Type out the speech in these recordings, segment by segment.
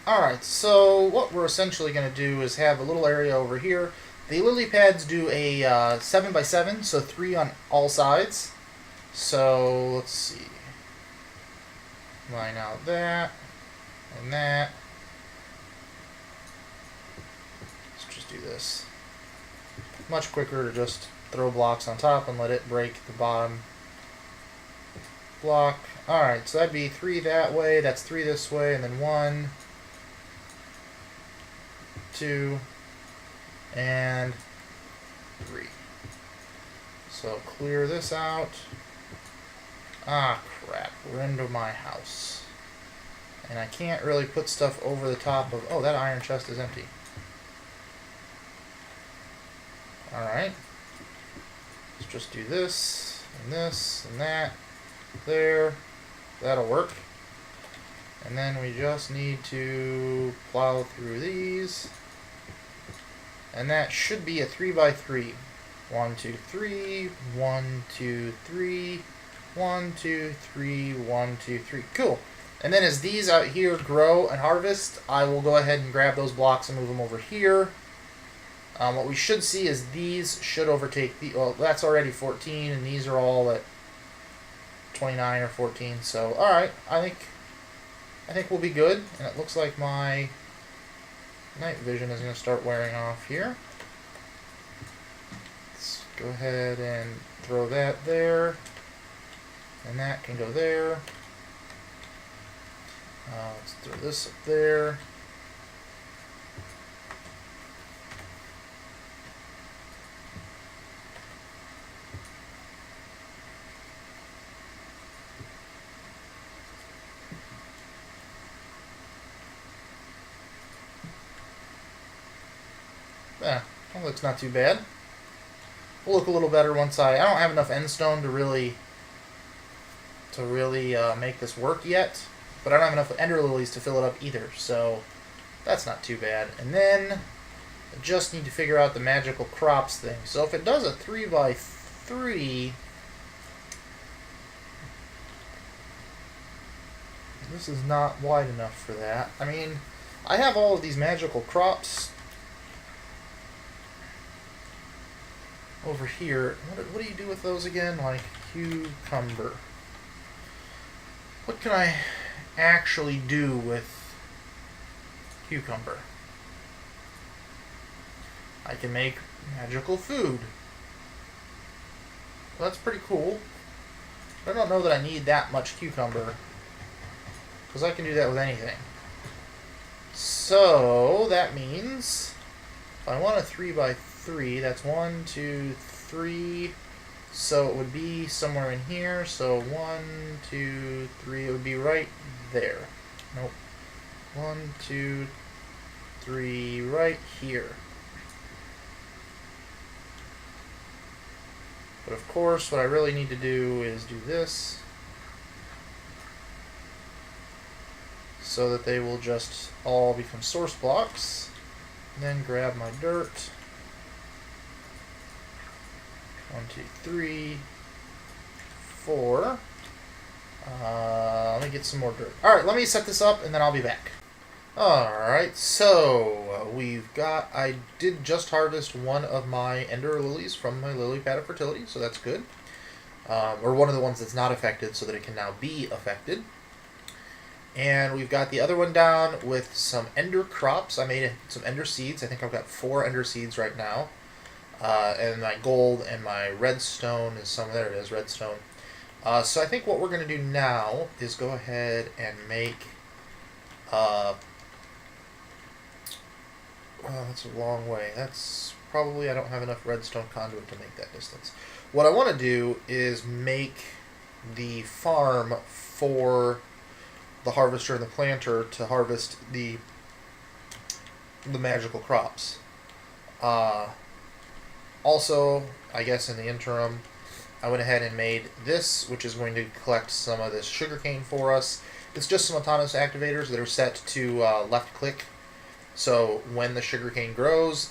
Alright, so what we're essentially going to do is have a little area over here. The lily pads do a 7 by 7, so 3 on all sides. So let's see. Line out that and that. Let's just do this. Much quicker to just throw blocks on top and let it break the bottom block. Alright, so that'd be 3 that way, that's 3 this way, and then 1, 2, and 3. So clear this out. Ah, crap. We're into my house. And I can't really put stuff over the top of... Oh, that iron chest is empty. Alright. Let's just do this, and that. There. That'll work. And then we just need to plow through these. And that should be a 3 by 3. 1, 2, 3. 1, 2, 3. 1, 2, 3. 1, 2, 3. Cool. And then as these out here grow and harvest, I will go ahead and grab those blocks and move them over here. What we should see is these should overtake the... Well, that's already 14, and these are all at 29 or 14. So, alright. I think we'll be good. And it looks like my night vision is going to start wearing off here. Let's go ahead and throw that there. And that can go there. Let's throw this up there. Yeah, that looks not too bad. Will look a little better once I don't have enough end stone to really make this work yet, but I don't have enough ender lilies to fill it up either, so that's not too bad. And then I just need to figure out the magical crops thing. So if it does a 3 by 3, this is not wide enough for that. I mean, I have all of these magical crops over here. What do you do with those again? Like cucumber. What can I actually do with cucumber? I can make magical food. Well, that's pretty cool. I don't know that I need that much cucumber, because I can do that with anything. So that means if I want a 3 by 3, that's 1, 2, 3. So it would be somewhere in here. So 1, 2, 3. It would be right there. Nope. 1, 2, 3. Right here. But of course, what I really need to do is do this, so that they will just all become source blocks. And then grab my dirt. 1, 2, 3, 4. Let me get some more dirt. Alright, let me set this up and then I'll be back. Alright, so I did just harvest one of my ender lilies from my lily pad of fertility, so that's good. Or one of the ones that's not affected, so that it can now be affected. And we've got the other one down with some ender crops. I made some ender seeds. I think I've got 4 ender seeds right now. And my gold and my redstone is there it is, redstone. So I think what we're going to do now is go ahead and make... well, that's a long way. That's probably... I don't have enough redstone conduit to make that distance. What I want to do is make the farm for the harvester and the planter to harvest the magical crops. Also, I guess in the interim, I went ahead and made this, which is going to collect some of this sugarcane for us. It's just some autonomous activators that are set to left click. So when the sugarcane grows,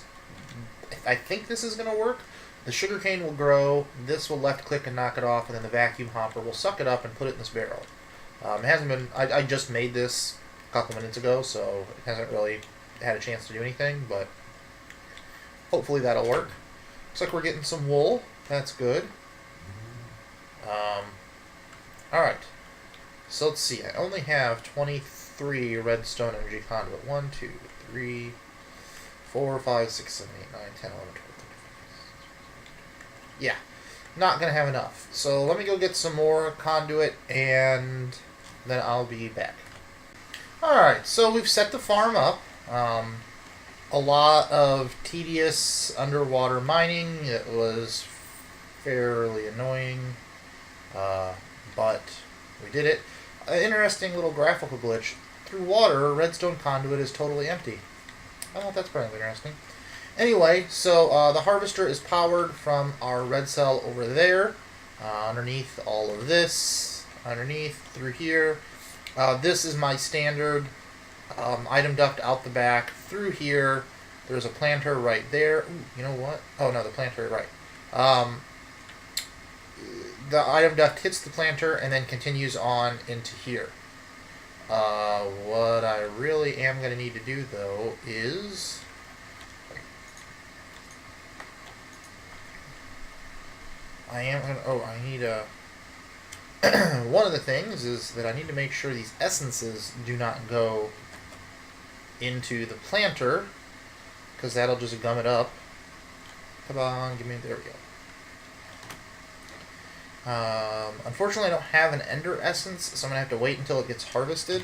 I think this is going to work. The sugarcane will grow, this will left click and knock it off, and then the vacuum hopper will suck it up and put it in this barrel. It hasn't been... I just made this couple minutes ago, so it hasn't really had a chance to do anything, but hopefully that'll work. Looks like we're getting some wool. That's good. Alright. So let's see. I only have 23 redstone energy conduit. 1, 2, 3, 4, 5, 6, 7, 8, 9, 10, 11, 12, 13, 14, 15. Yeah. Not going to have enough. So let me go get some more conduit, and then I'll be back. Alright, so we've set the farm up. A lot of tedious underwater mining. It was fairly annoying, but we did it. An interesting little graphical glitch. Through water, redstone conduit is totally empty. Oh, that's pretty interesting. Anyway, so the harvester is powered from our red cell over there, underneath all of this, underneath through here. This is my standard item duct out the back through here. There's a planter right there. Ooh, you know what? Oh no, the planter right. The item duct hits the planter and then continues on into here. What I really am going to need to do though is I need a one of the things is that I need to make sure these essences do not go into the planter, because that'll just gum it up. Come on, give me, there we go. Unfortunately, I don't have an ender essence, so I'm going to have to wait until it gets harvested,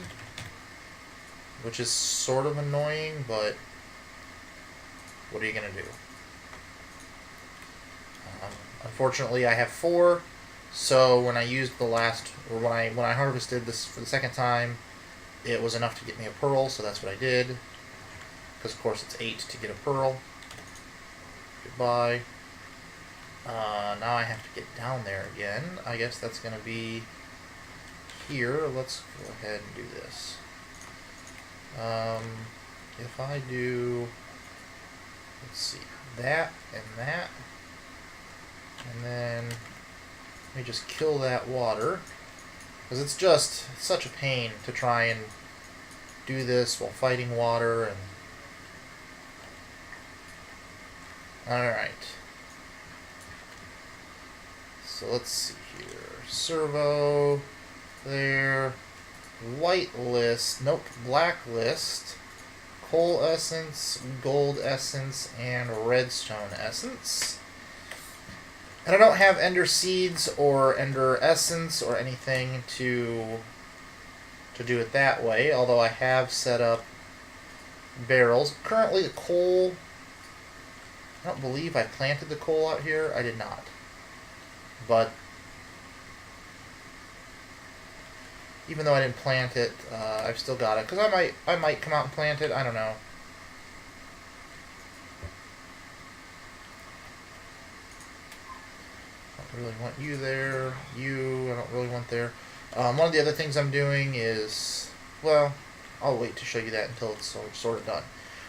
which is sort of annoying, but what are you going to do? Unfortunately, I have 4, so when I used the last, or when I harvested this for the second time, it was enough to get me a pearl, so that's what I did. Because of course it's 8 to get a pearl. Goodbye. Now I have to get down there again. I guess that's going to be here. Let's go ahead and do this. If I do, let's see, that, and then let me just kill that water, because it's just such a pain to try and do this while fighting water. And alright, so let's see here, servo there, white list, nope, black list, coal essence, gold essence, and redstone essence. And I don't have ender seeds or ender essence or anything to do it that way, although I have set up barrels. Currently the coal, I don't believe I planted the coal out here. I did not. But even though I didn't plant it, I've still got it, because I might come out and plant it. I don't know. I don't really want you there. You, I don't really want there. One of the other things I'm doing is, well, I'll wait to show you that until it's sort of done.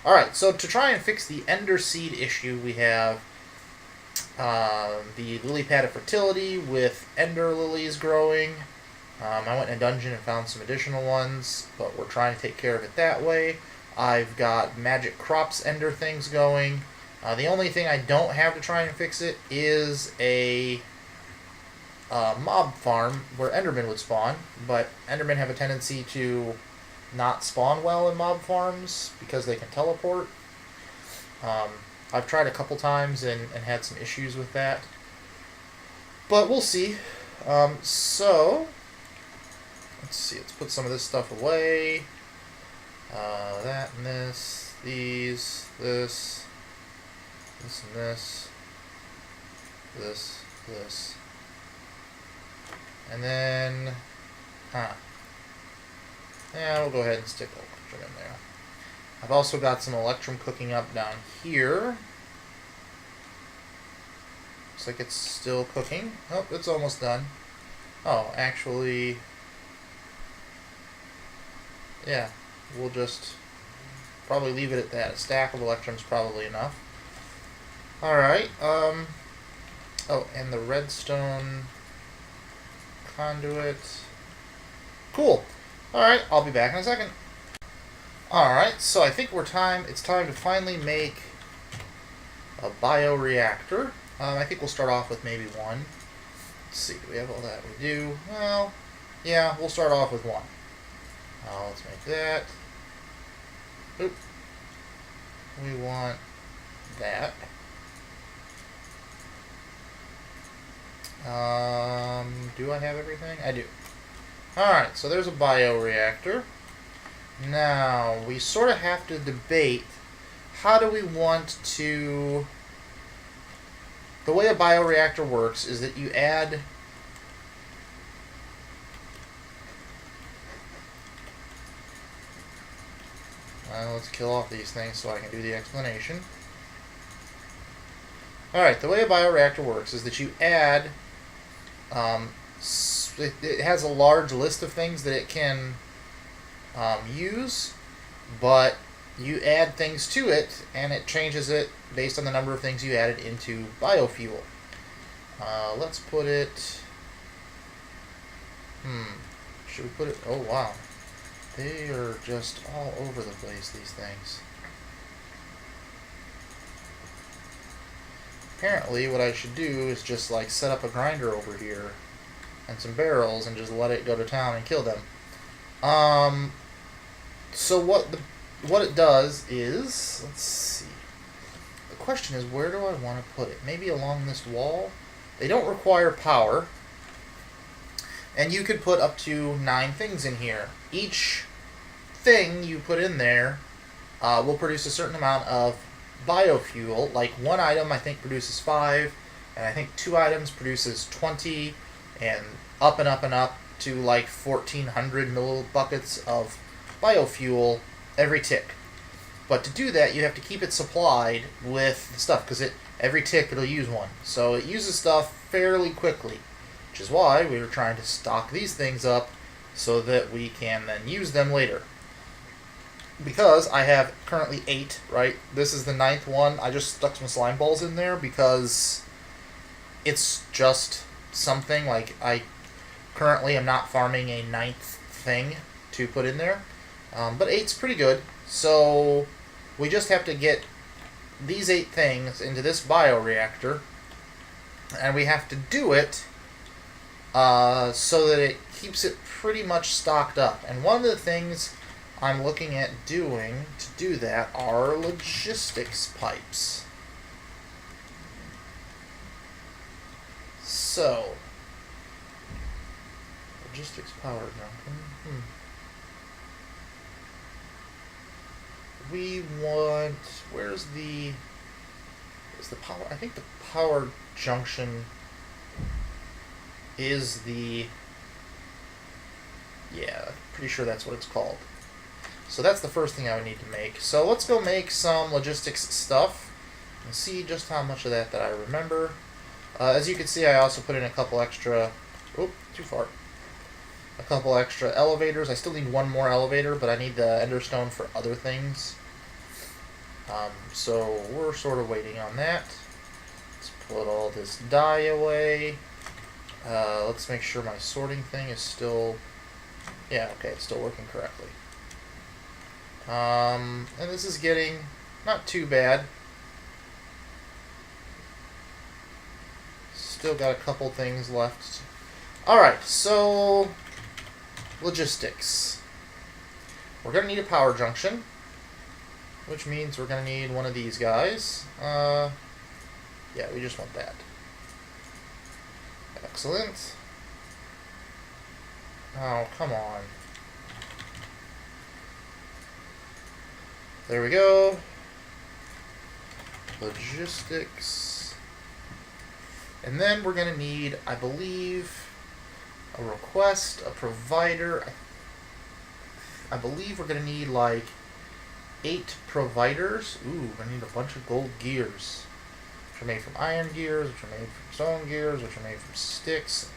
Alright, so to try and fix the ender seed issue, we have the lily pad of fertility with ender lilies growing. I went in a dungeon and found some additional ones, but we're trying to take care of it that way. I've got magic crops ender things going. The only thing I don't have to try and fix it is a mob farm where endermen would spawn, but endermen have a tendency to not spawn well in mob farms because they can teleport. I've tried a couple times and had some issues with that, but we'll see. So let's see, let's put some of this stuff away. That and this, these, this and this, this, and then, yeah, we'll go ahead and stick electrum in there. I've also got some electrum cooking up down here. Looks like it's still cooking. Oh, it's almost done. Oh, actually, yeah, we'll just probably leave it at that. A stack of electrum's probably enough. Alright, oh, and the redstone conduit. Cool. Alright, I'll be back in a second. Alright, so I think it's time to finally make a bioreactor. I think we'll start off with maybe one. Let's see, do we have all that? We do. Well, yeah, we'll start off with one. Let's make that. Oop. We want that. Do I have everything? I do. Alright, so there's a bioreactor. Now, we sort of have to debate how do we want to... The way a bioreactor works is that you add... let's kill off these things so I can do the explanation. Alright, the way a bioreactor works is that you add... it has a large list of things that it can use, but you add things to it, and it changes it based on the number of things you added into biofuel. Let's put it... Should we put it... Oh, wow. They are just all over the place, these things. Apparently, what I should do is just, like, set up a grinder over here and some barrels and just let it go to town and kill them. So what it does is, let's see. The question is, where do I want to put it? Maybe along this wall? They don't require power. And you could put up to 9 things in here. Each thing you put in there will produce a certain amount of biofuel. Like one item I think produces 5, and I think 2 items produces 20, and up and up and up to like 1,400 millibuckets of biofuel every tick. But to do that, you have to keep it supplied with stuff, because every tick it'll use one. So it uses stuff fairly quickly, which is why we were trying to stock these things up so that we can then use them later. Because I have currently 8, right? This is the 9th one. I just stuck some slime balls in there because it's just something. Like, I currently am not farming a 9th thing to put in there. But 8's pretty good. So we just have to get these 8 things into this bioreactor. And we have to do it so that it keeps it pretty much stocked up. And one of the things I'm looking at doing to do that are logistics pipes. So, logistics power junction. We want... Where's the power? I think the power junction is the... Yeah, pretty sure that's what it's called. So that's the first thing I would need to make. So let's go make some logistics stuff and see just how much of that I remember. As you can see, I also put in a couple extra... Oop, too far. A couple extra elevators. I still need one more elevator, but I need the enderstone for other things. So we're sort of waiting on that. Let's put all this dye away. Let's make sure my sorting thing is still... Yeah, okay, it's still working correctly. And this is getting not too bad. Still got a couple things left. Alright, so logistics. We're going to need a power junction, which means we're going to need one of these guys. Yeah, we just want that. Excellent. Oh, come on. There we go. Logistics. And then we're going to need, I believe, a request, a provider. I believe we're going to need like 8 providers. Ooh, I need a bunch of gold gears. Which are made from iron gears, which are made from stone gears, which are made from sticks.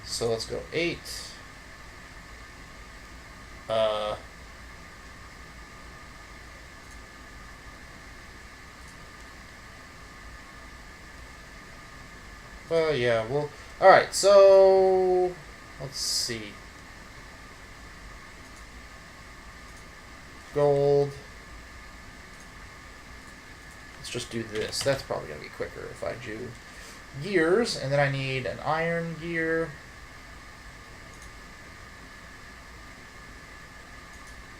So let's go 8. Well, yeah, well, alright, so gold. Let's just do this. That's probably going to be quicker if I do gears. And then I need an iron gear.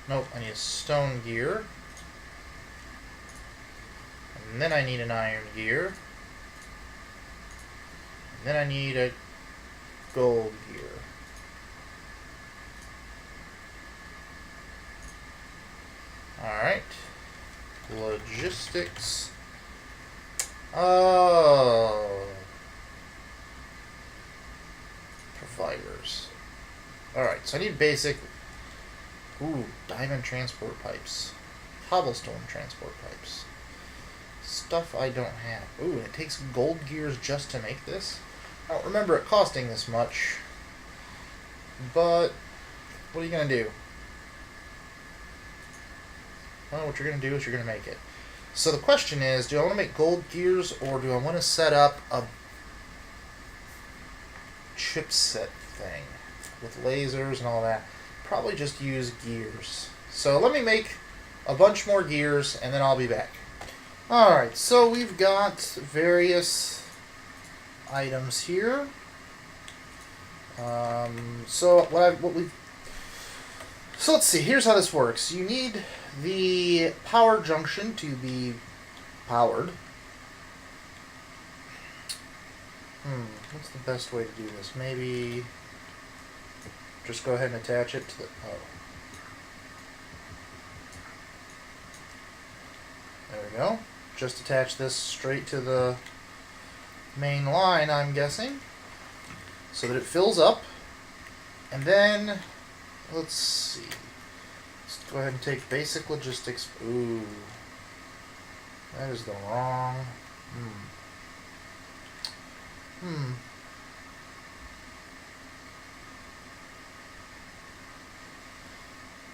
Nope, I need a stone gear. And then I need an iron gear. And then I need a gold gear. Alright. Logistics. Oh. Providers. Alright, so I need basic... Ooh, diamond transport pipes. Cobblestone transport pipes. Stuff I don't have. Ooh, and it takes gold gears just to make this? I don't remember it costing this much. But, what are you going to do? Well, what you're going to do is you're going to make it. So the question is, do I want to make gold gears, or do I want to set up a chipset thing with lasers and all that? Probably just use gears. So let me make a bunch more gears, and then I'll be back. Alright, so we've got various items here. So let's see, here's how this works. You need the power junction to be powered. What's the best way to do this? Maybe just go ahead and attach it to the... Oh. There we go. Just attach this straight to the main line, I'm guessing, so that it fills up. And then, let's see. Let's go ahead and take basic logistics. Ooh. That is the wrong...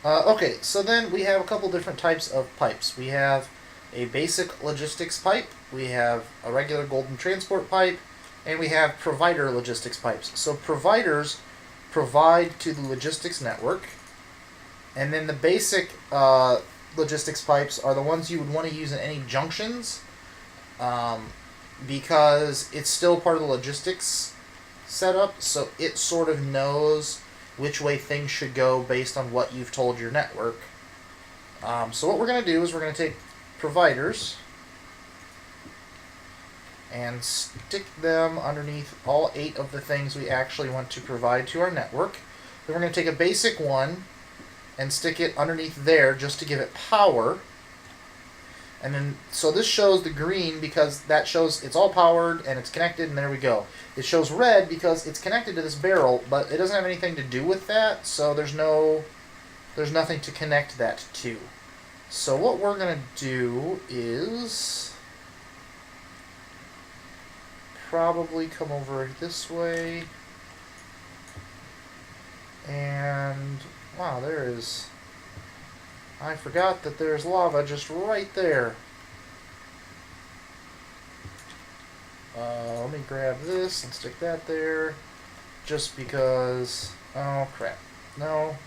Okay, so then we have a couple different types of pipes. We have a basic logistics pipe, we have a regular golden transport pipe, and we have provider logistics pipes. So providers provide to the logistics network, and then the basic logistics pipes are the ones you would want to use in any junctions, because it's still part of the logistics setup, so it sort of knows which way things should go based on what you've told your network. So what we're going to do is we're going to take providers and stick them underneath all 8 of the things we actually want to provide to our network. Then we're going to take a basic one and stick it underneath there just to give it power. And then, so this shows the green because that shows it's all powered and it's connected, and there we go. It shows red because it's connected to this barrel, but it doesn't have anything to do with that, so there's nothing to connect that to. So what we're going to do is probably come over this way, and wow, there is... I forgot that there's lava just right there. Let me grab this and stick that there, just because... Oh, crap. No.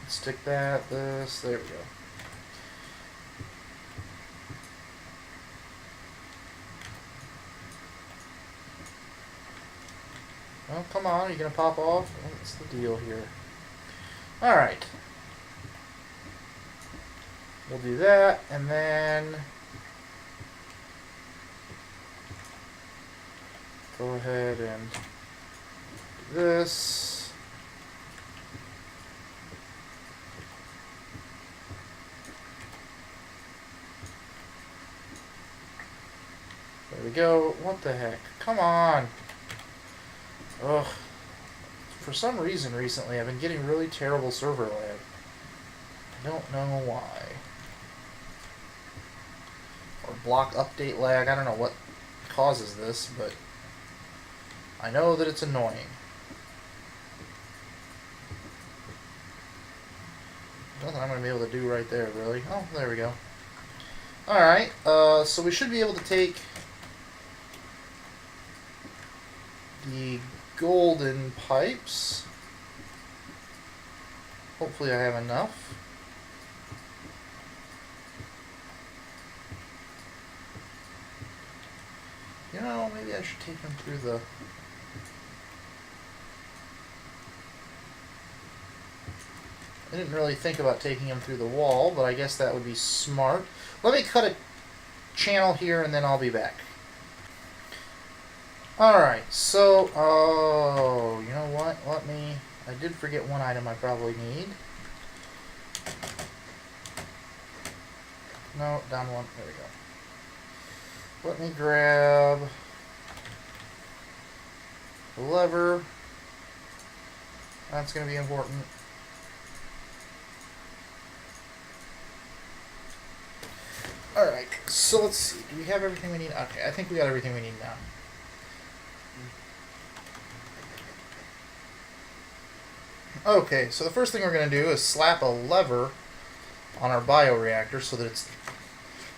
Stick that, this, there we go. Oh, come on, are you going to pop off? What's the deal here? Alright. We'll do that, and then... go ahead and do this. There we go. What the heck? Come on! Ugh. For some reason recently I've been getting really terrible server lag. I don't know why. Or block update lag, I don't know what causes this, but I know that it's annoying. Nothing I'm going to be able to do right there, really. Oh, there we go. Alright, so we should be able to take the golden pipes. Hopefully I have enough. You know, maybe I should take them through the... I didn't really think about taking them through the wall, but I guess that would be smart. Let me cut a channel here and then I'll be back. Alright, so, oh, you know what? I did forget one item I probably need. No, down one, there we go. Let me grab the lever. That's going to be important. Alright, so let's see. Do we have everything we need? Okay, I think we got everything we need now. Okay, so the first thing we're going to do is slap a lever on our bioreactor so that it's...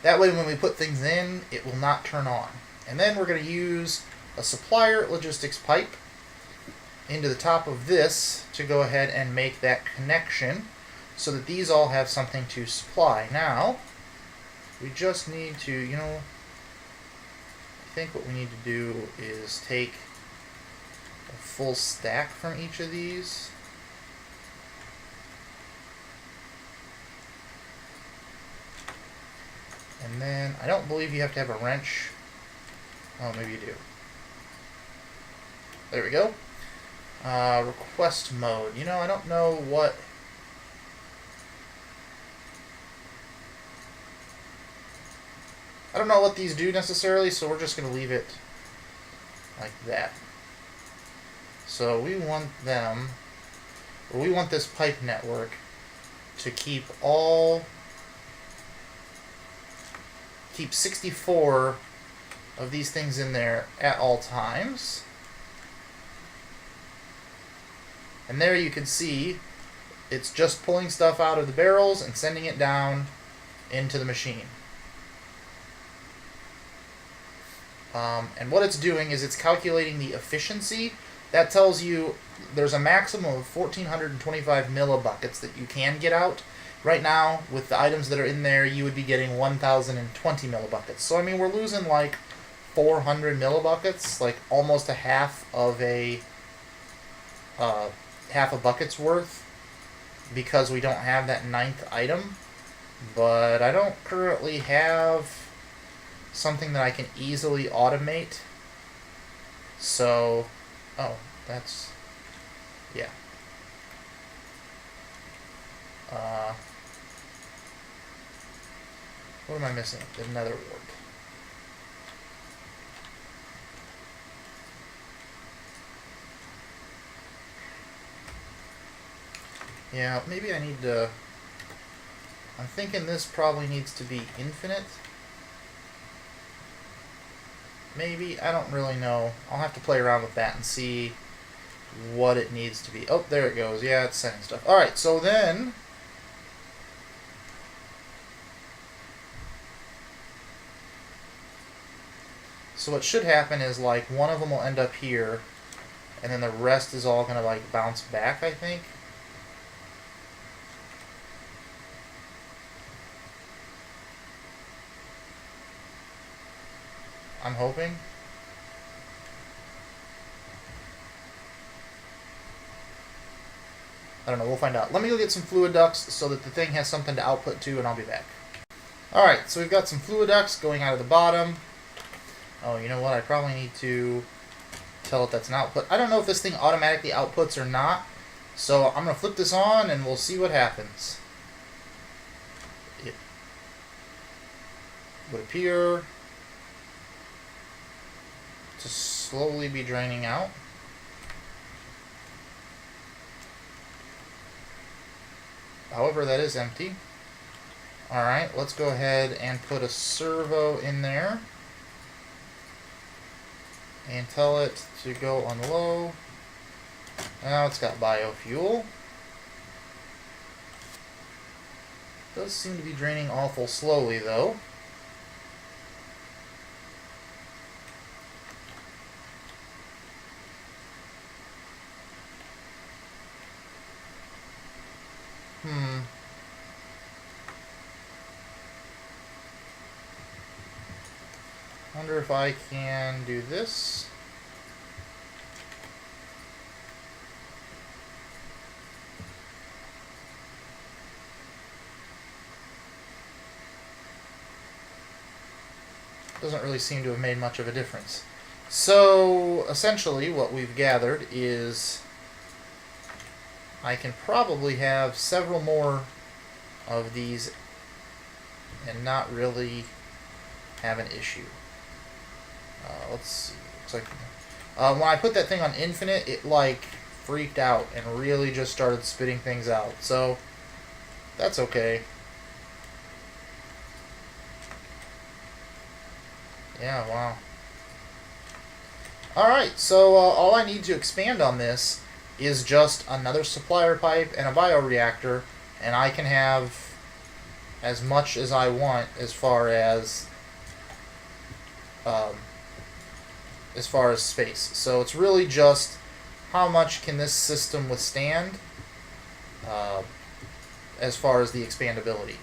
That way when we put things in, it will not turn on. And then we're going to use a supplier logistics pipe into the top of this to go ahead and make that connection so that these all have something to supply. Now, we just need to, you know, I think what we need to do is take a full stack from each of these. And then, I don't believe you have to have a wrench. Oh, maybe you do. There we go. Request mode. You know, I don't know what... I don't know what these do necessarily, so we're just going to leave it like that. So we want them, or we want this pipe network to keep 64 of these things in there at all times. And there you can see it's just pulling stuff out of the barrels and sending it down into the machine. And what it's doing is it's calculating the efficiency. That tells you there's a maximum of 1,425 millibuckets that you can get out. Right now, with the items that are in there, you would be getting 1,020 millibuckets. So, I mean, we're losing like 400 millibuckets, like almost a half a bucket's worth, because we don't have that 9th item. But I don't currently have something that I can easily automate. So, oh, that's, yeah. What am I missing? The nether wart. Yeah, maybe I need to... I'm thinking this probably needs to be infinite. Maybe, I don't really know. I'll have to play around with that and see what it needs to be. Oh, there it goes. Yeah, it's sending stuff. Alright, so then... So what should happen is, like, one of them will end up here, and then the rest is all going to, like, bounce back, I think. I'm hoping. I don't know, we'll find out. Let me go get some fluid ducts so that the thing has something to output to, and I'll be back. Alright, so we've got some fluid ducts going out of the bottom. Oh, you know what? I probably need to tell it that's an output. I don't know if this thing automatically outputs or not, so I'm going to flip this on and we'll see what happens. It would appear to slowly be draining out. However, that is empty. Alright, let's go ahead and put a servo in there. And tell it to go on low. Now it's got biofuel. Does seem to be draining awful slowly though. Wonder if I can do this. Doesn't really seem to have made much of a difference. So, essentially, what we've gathered is I can probably have several more of these and not really have an issue. Let's see. Looks like when I put that thing on infinite, it like freaked out and really just started spitting things out. So that's okay. Yeah, wow. Alright, so all I need to expand on this is just another supplier pipe and a bioreactor, and I can have as much as I want as far as space. So it's really just how much can this system withstand as far as the expandability.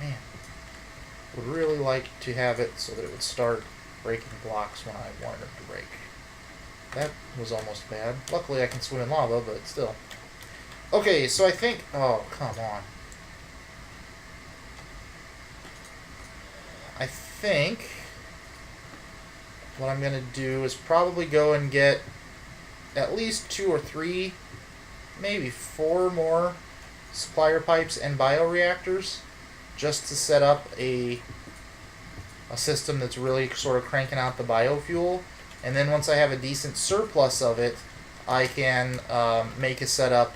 Man, would really like to have it so that it would start breaking blocks when I wanted it to break. That was almost bad. Luckily I can swim in lava, but still. Okay, so I think... Oh, come on. I think what I'm going to do is probably go and get at least 2 or 3, maybe 4 more supplier pipes and bioreactors just to set up a system that's really sort of cranking out the biofuel. And then once I have a decent surplus of it, I can make a setup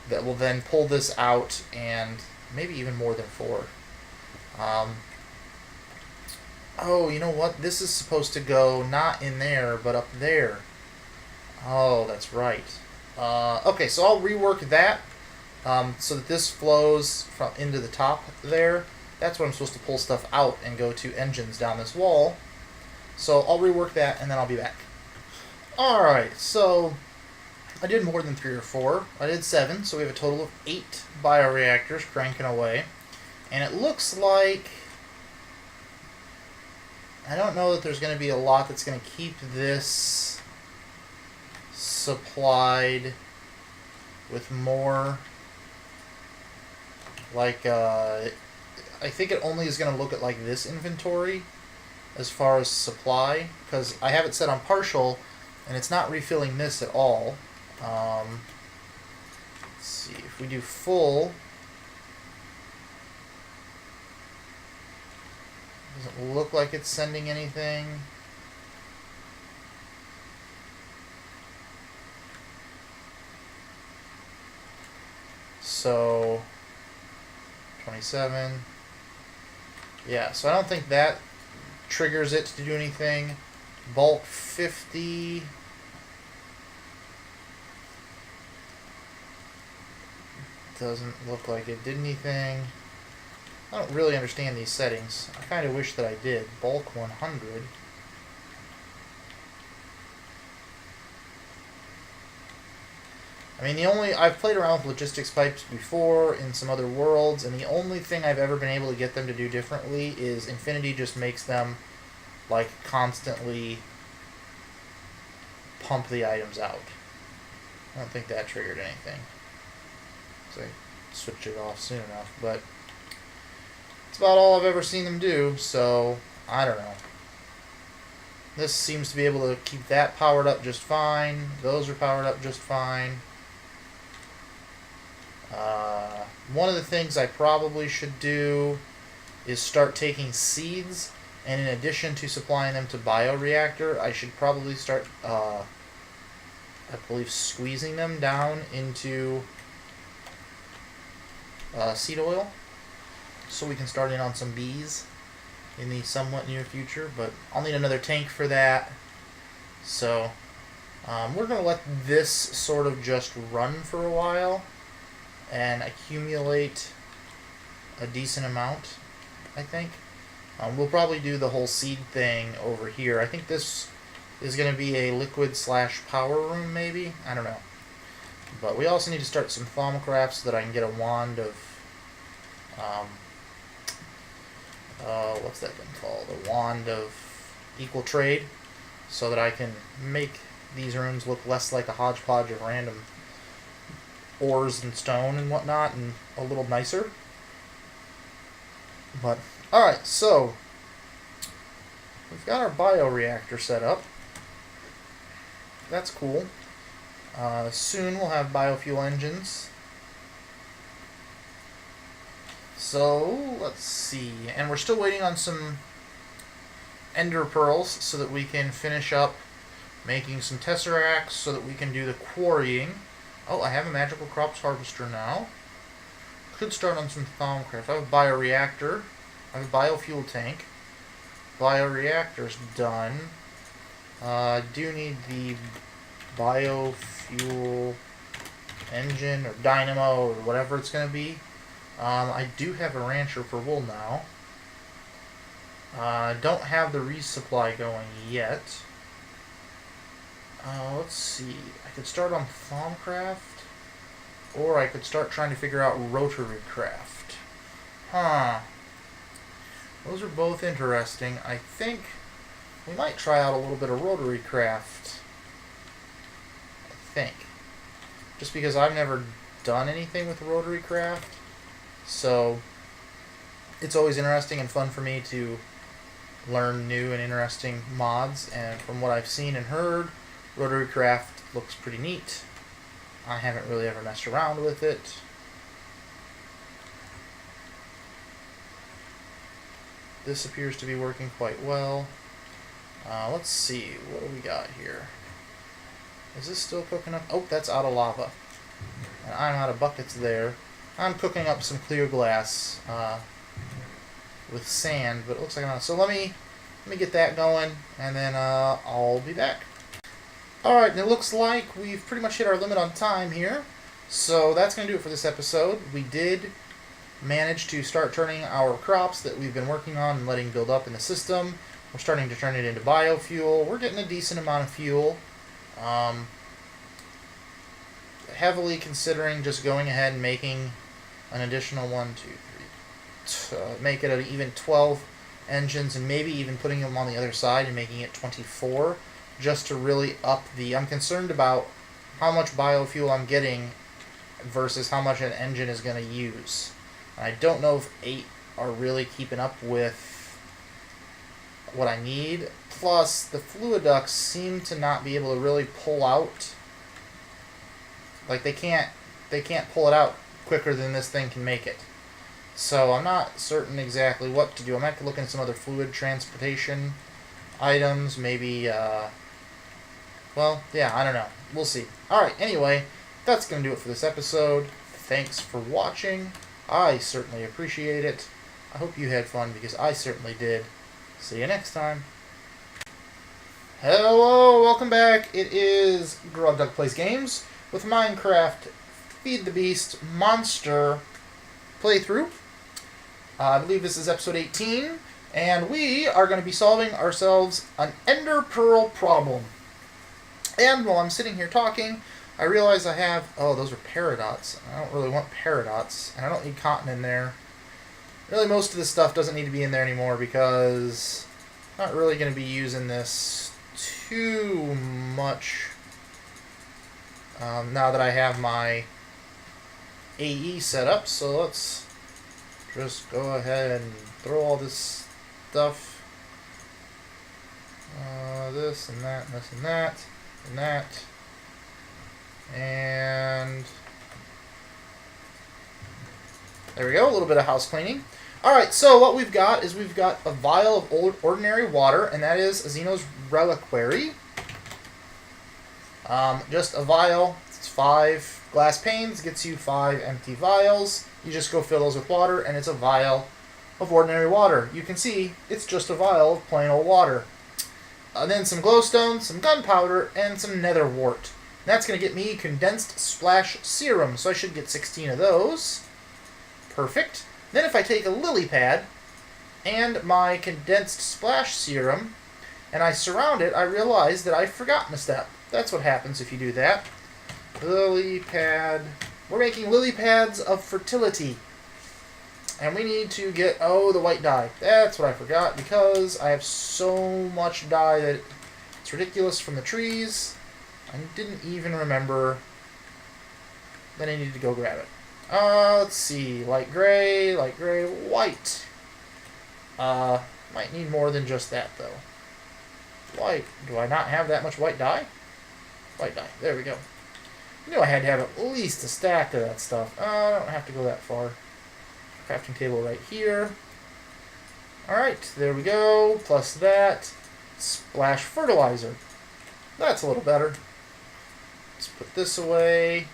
that will then pull this out, and maybe even more than 4. Oh, you know what? This is supposed to go not in there, but up there. Oh, that's right. Okay, so I'll rework that so that this flows from into the top there. That's what I'm supposed to pull stuff out and go to engines down this wall. So I'll rework that, and then I'll be back. Alright, so I did more than 3 or 4. I did 7, so we have a total of 8 bioreactors cranking away. And it looks like... I don't know that there's going to be a lot that's going to keep this supplied with more. Like, I think it only is going to look at like this inventory as far as supply, because I have it set on partial and it's not refilling this at all. Let's see, if we do full, doesn't look like it's sending anything. So 27. Yeah, so I don't think that triggers it to do anything. Bulk 50. Doesn't look like it did anything. I don't really understand these settings. I kind of wish that I did. Bulk 100. I mean, I've played around with logistics pipes before in some other worlds, and the only thing I've ever been able to get them to do differently is Infinity just makes them, like, constantly pump the items out. I don't think that triggered anything. So I switched it off soon enough, but it's about all I've ever seen them do, so I don't know. This seems to be able to keep that powered up just fine. Those are powered up just fine. One of the things I probably should do is start taking seeds, and in addition to supplying them to bioreactor, I should probably start, I believe, squeezing them down into seed oil, so we can start in on some bees in the somewhat near future, but I'll need another tank for that. So we're going to let this sort of just run for a while and accumulate a decent amount, I think. We'll probably do the whole seed thing over here. I think this is going to be a liquid/power room, maybe? I don't know. But we also need to start some thermocraft so that I can get a wand of, what's that thing called? A wand of equal trade, so that I can make these rooms look less like a hodgepodge of random ores and stone and whatnot, and a little nicer. But, alright, so we've got our bioreactor set up. That's cool. Soon we'll have biofuel engines. So, let's see. And we're still waiting on some ender pearls so that we can finish up making some tesseracts so that we can do the quarrying. Oh, I have a magical crops harvester now. Could start on some thermocraft. I have a bioreactor. I have a biofuel tank. Bioreactor's done. I do need the biofuel engine or dynamo or whatever it's going to be. I do have a rancher for wool now. Don't have the resupply going yet. Let's see. I could start on Thaumcraft, or I could start trying to figure out Rotary Craft. Huh. Those are both interesting. I think we might try out a little bit of Rotary Craft. I think. Just because I've never done anything with Rotary Craft. So, it's always interesting and fun for me to learn new and interesting mods. And from what I've seen and heard, Rotary Craft looks pretty neat. I haven't really ever messed around with it. This appears to be working quite well. Let's see, what do we got here? Is this still cooking up? Oh, that's out of lava. And I'm out of buckets there. I'm cooking up some clear glass with sand, but it looks like I'm not. So let me get that going, and then I'll be back. Alright, and it looks like we've pretty much hit our limit on time here. So that's going to do it for this episode. We did manage to start turning our crops that we've been working on and letting build up in the system. We're starting to turn it into biofuel. We're getting a decent amount of fuel. Heavily considering just going ahead and making an additional make it an even 12 engines, and maybe even putting them on the other side and making it 24. Just to really up the... I'm concerned about how much biofuel I'm getting versus how much an engine is going to use. I don't know if 8 are really keeping up with what I need. Plus, the fluid ducts seem to not be able to really pull out. Like, they can't pull it out quicker than this thing can make it. So, I'm not certain exactly what to do. I might have to look into some other fluid transportation items, maybe, well, yeah, I don't know. We'll see. Alright, anyway, that's going to do it for this episode. Thanks for watching. I certainly appreciate it. I hope you had fun, because I certainly did. See you next time. Hello, welcome back. It is Grog Duck Plays Games with Minecraft Feed the Beast Monster playthrough. I believe this is episode 18, and we are going to be solving ourselves an Ender Pearl problem. And while I'm sitting here talking, I realize I have... Oh, those are paradots. I don't really want paradots, and I don't need cotton in there. Really, most of this stuff doesn't need to be in there anymore, because I'm not really going to be using this too much now that I have my AE set up. So let's just go ahead and throw all this stuff. This and that and this and that. And that, and there we go, a little bit of house cleaning. Alright, so what we've got is we've got a vial of ordinary water, and that is Xeno's Reliquary. Just a vial, it's 5 glass panes, gets you 5 empty vials. You just go fill those with water, and it's a vial of ordinary water. You can see it's just a vial of plain old water. Then some glowstone, some gunpowder, and some nether wart. And that's going to get me condensed splash serum, so I should get 16 of those. Perfect. Then if I take a lily pad and my condensed splash serum, and I surround it, I realize that I've forgotten a step. That's what happens if you do that. Lily pad. We're making lily pads of fertility. And we need to get, the white dye. That's what I forgot, because I have so much dye that it's ridiculous from the trees. I didn't even remember. Then I needed to go grab it. Let's see. Light gray, white. Might need more than just that, though. White. Do I not have that much white dye? White dye. There we go. I knew I had to have at least a stack of that stuff. I don't have to go that far. Crafting table right here. Alright, there we go. Plus that. Splash fertilizer. That's a little better. Let's put this away.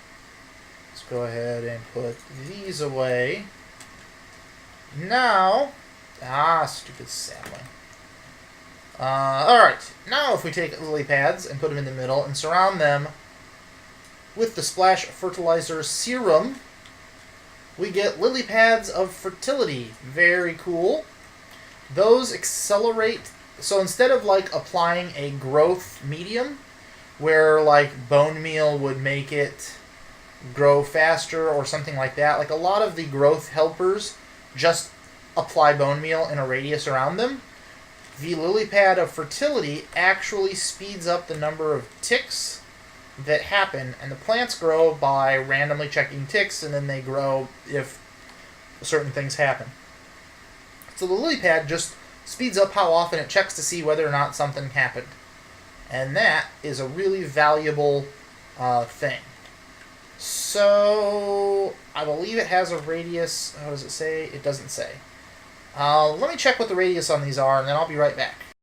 Let's go ahead and put these away. Now, stupid sapling. Alright, now if we take lily pads and put them in the middle and surround them with the splash fertilizer serum, we get lily pads of fertility. Very cool. Those accelerate. So instead of like applying a growth medium, where like bone meal would make it grow faster or something like that, like a lot of the growth helpers just apply bone meal in a radius around them. The lily pad of fertility actually speeds up the number of ticks that happen, and the plants grow by randomly checking ticks, and then they grow if certain things happen. So the lily pad just speeds up how often it checks to see whether or not something happened. And that is a really valuable thing. So I believe it has a radius. How does it say? It doesn't say. Let me check what the radius on these are, and then I'll be right back.